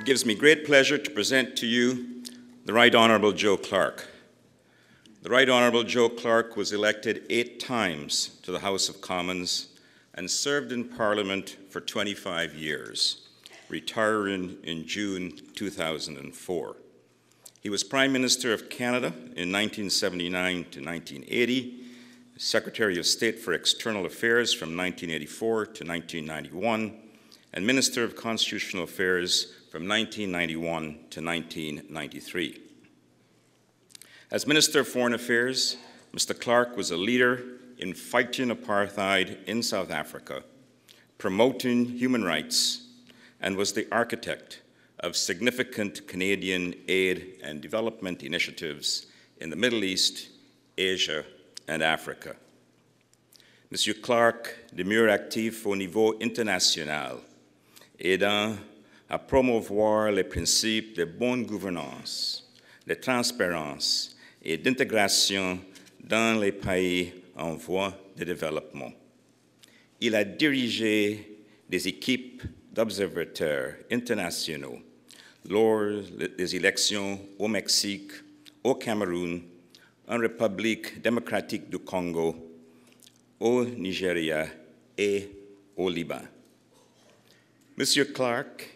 It gives me great pleasure to present to you the Right Honourable Joe Clark. The Right Honourable Joe Clark was elected 8 times to the House of Commons and served in Parliament for 25 years, retiring in June 2004. He was Prime Minister of Canada in 1979 to 1980, Secretary of State for External Affairs from 1984 to 1991, and Minister of Constitutional Affairs from 1991 to 1993. As Minister of Foreign Affairs, Mr. Clark was a leader in fighting apartheid in South Africa, promoting human rights, and was the architect of significant Canadian aid and development initiatives in the Middle East, Asia, and Africa. Monsieur Clark demeure actif au niveau international, aidant à promouvoir les principes de bonne gouvernance, de transparence et d'intégration dans les pays en voie de développement. Il a dirigé des équipes d'observateurs internationaux lors des élections au Mexique, au Cameroun, en République démocratique du Congo, au Nigeria et au Liban. Monsieur Clark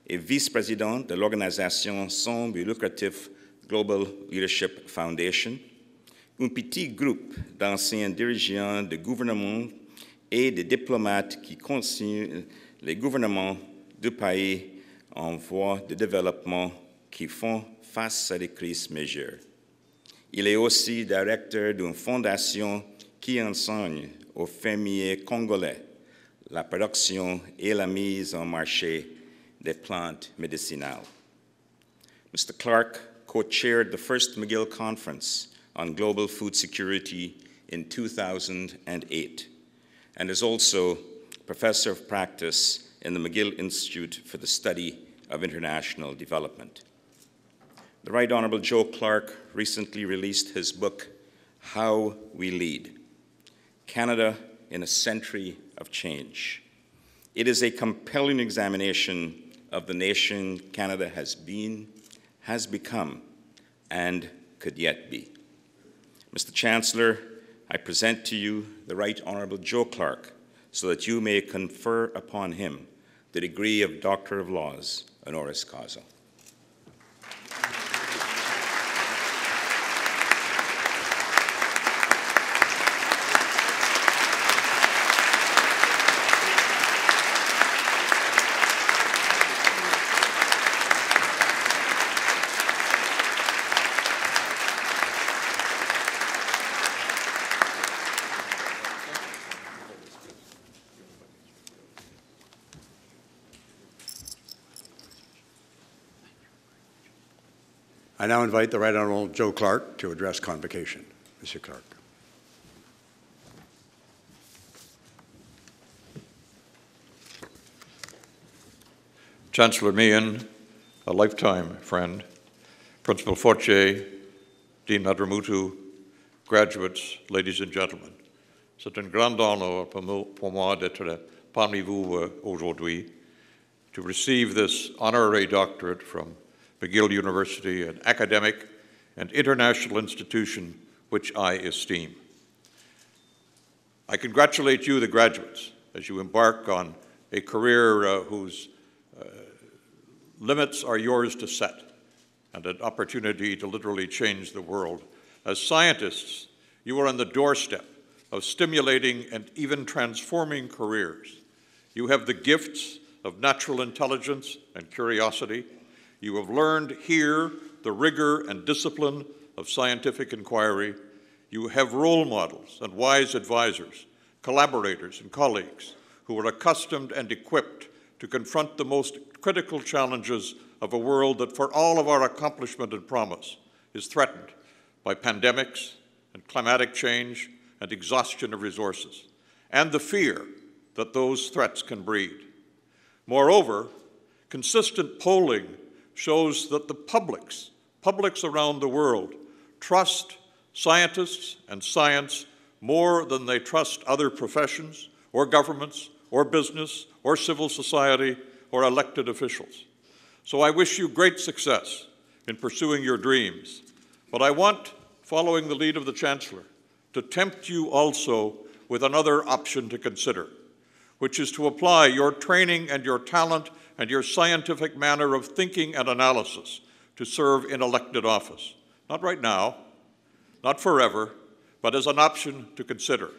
est vice-président de l'organisation sans but lucratif Global Leadership Foundation, un petit groupe d'anciens dirigeants de gouvernement et de diplomates qui conseillent les gouvernements du pays en voie de développement qui font face à des crises majeures. Il est aussi directeur d'une fondation qui enseigne aux fermiers congolais la production et la mise en marché des plantes médicinales. Mr. Clark co-chaired the first McGill Conference on Global Food Security in 2008 and is also Professor of Practice in the McGill Institute for the Study of International Development. The Right Honourable Joe Clark recently released his book, How We Lead, Canada in a Century of Change. It is a compelling examination of the nation Canada has been, has become, and could yet be. Mr. Chancellor, I present to you the Right Honourable Joe Clark so that you may confer upon him the degree of Doctor of Laws, honoris causa. I now invite the Right Honourable Joe Clark to address Convocation. Mr. Clark. Chancellor Meehan, a lifetime friend, Principal Fortier, Dean Madramutu, graduates, ladies and gentlemen, c'est un grand honneur pour moi d'être parmi vous aujourd'hui to receive this honorary doctorate from McGill University, an academic and international institution which I esteem. I congratulate you, the graduates, as you embark on a career whose limits are yours to set, and an opportunity to literally change the world. As scientists, you are on the doorstep of stimulating and even transforming careers. You have the gifts of natural intelligence and curiosity. You have learned here the rigor and discipline of scientific inquiry. You have role models and wise advisors, collaborators and colleagues who are accustomed and equipped to confront the most critical challenges of a world that, for all of our accomplishment and promise, is threatened by pandemics and climatic change and exhaustion of resources, and the fear that those threats can breed. Moreover, consistent polling shows that the publics around the world trust scientists and science more than they trust other professions or governments or business or civil society or elected officials. So I wish you great success in pursuing your dreams. But I want, following the lead of the Chancellor, to tempt you also with another option to consider, which is to apply your training and your talent and your scientific manner of thinking and analysis to serve in elected office. Not right now, not forever, but as an option to consider.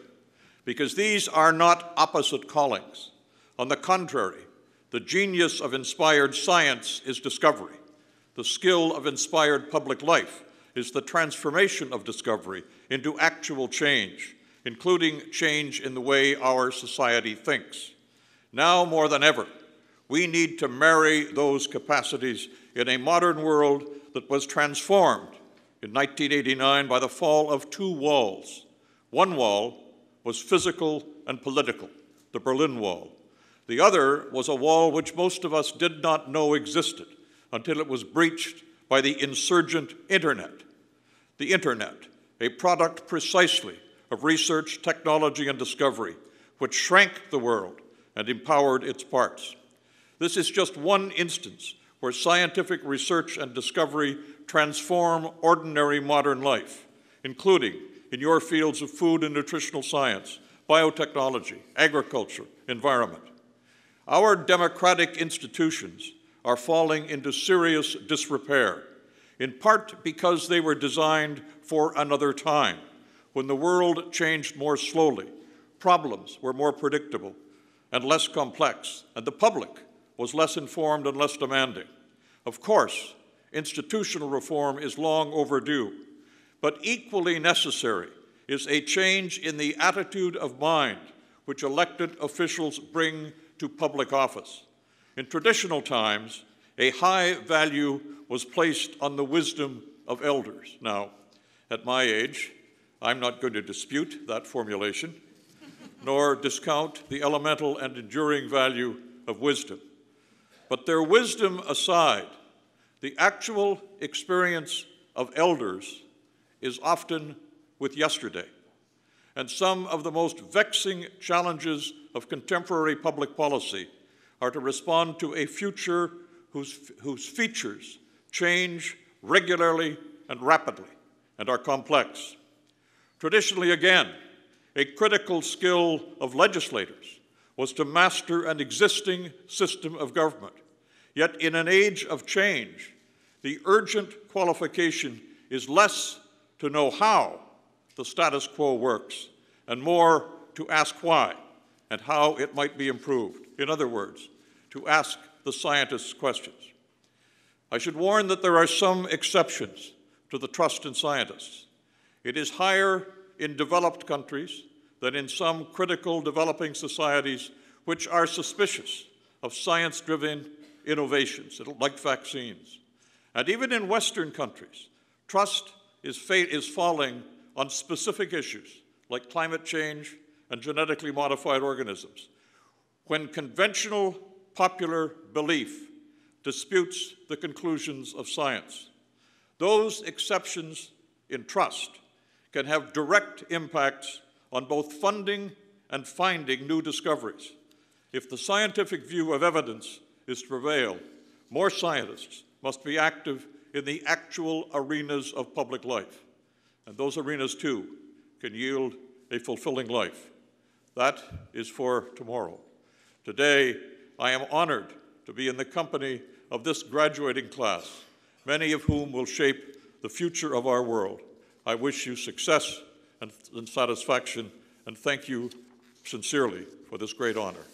Because these are not opposite callings. On the contrary, the genius of inspired science is discovery. The skill of inspired public life is the transformation of discovery into actual change, including change in the way our society thinks. Now more than ever, we need to marry those capacities in a modern world that was transformed in 1989 by the fall of two walls. One wall was physical and political, the Berlin Wall. The other was a wall which most of us did not know existed until it was breached by the insurgent Internet. The Internet, a product precisely of research, technology, and discovery, which shrank the world and empowered its parts. This is just one instance where scientific research and discovery transform ordinary modern life, including in your fields of food and nutritional science, biotechnology, agriculture, environment. Our democratic institutions are falling into serious disrepair, in part because they were designed for another time, when the world changed more slowly, problems were more predictable and less complex, and the public was less informed and less demanding. Of course, institutional reform is long overdue, but equally necessary is a change in the attitude of mind which elected officials bring to public office. In traditional times, a high value was placed on the wisdom of elders. Now, at my age, I'm not going to dispute that formulation, nor discount the elemental and enduring value of wisdom. But their wisdom aside, the actual experience of elders is often with yesterday. And some of the most vexing challenges of contemporary public policy are to respond to a future whose features change regularly and rapidly and are complex. Traditionally, again, a critical skill of legislators was to master an existing system of government. Yet in an age of change, the urgent qualification is less to know how the status quo works and more to ask why and how it might be improved. In other words, to ask the scientists questions. I should warn that there are some exceptions to the trust in scientists. It is higher in developed countries than in some critical developing societies which are suspicious of science-driven innovations, like vaccines. And even in Western countries, trust is falling on specific issues like climate change and genetically modified organisms, when conventional popular belief disputes the conclusions of science. Those exceptions in trust can have direct impacts on both funding and finding new discoveries. If the scientific view of evidence is to prevail, more scientists must be active in the actual arenas of public life. And those arenas, too, can yield a fulfilling life. That is for tomorrow. Today, I am honored to be in the company of this graduating class, many of whom will shape the future of our world. I wish you success and satisfaction, and thank you sincerely for this great honor.